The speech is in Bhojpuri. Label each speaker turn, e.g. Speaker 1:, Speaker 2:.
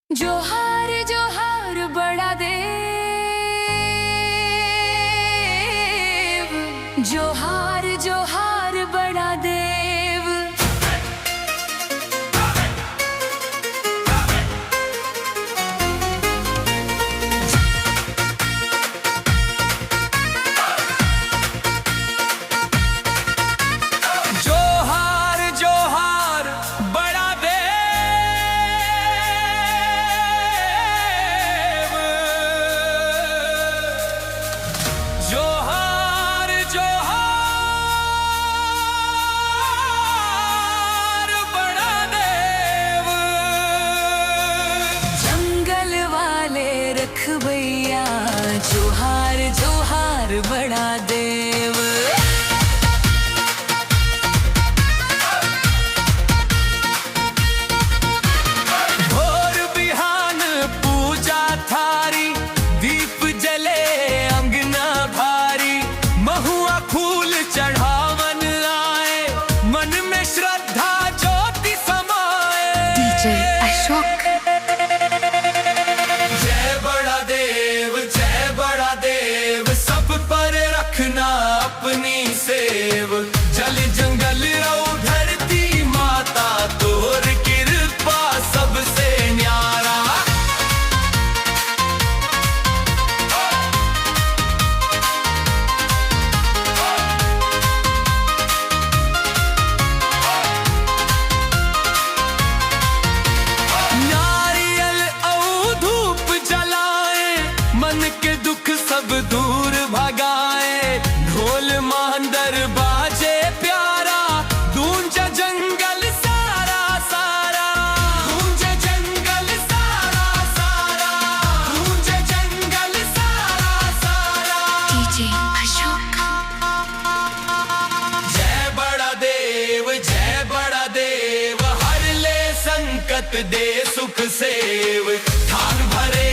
Speaker 1: जोहार जोहार बड़ा देव, जोहार जोहार बड़ा देव।
Speaker 2: जोहार जोहार बड़ा देव, जोहार जोहार बड़ा देव।
Speaker 1: जंगल वाले रखवैया, जोहार जोहार बड़ा देव।
Speaker 2: भोर बिहान पूजा थारी, दीप जले अंगना भारी। महुआ फूल चढ़ावन आए, मन में श्रद्धा ज्योति समाए।
Speaker 1: डीजे अशोक।
Speaker 2: जय बड़ा देव, सब पर रखना अपनी सेव। जल जंगल रऊ धरती माता, तोर कृपा सबसे न्यारा। नारियल औ धूप जलाए, मन के दुख सब दूर भगाए। ढोल मांदर बाजे प्यारा, गूंज जंगल सारा सारा। गूंज जंगल सारा सारा, गूंज जंगल सारा सारा।
Speaker 1: डीजे अशोक।
Speaker 2: जय बड़ा देव, हर ले संकट दे सुख सेव। थान भरे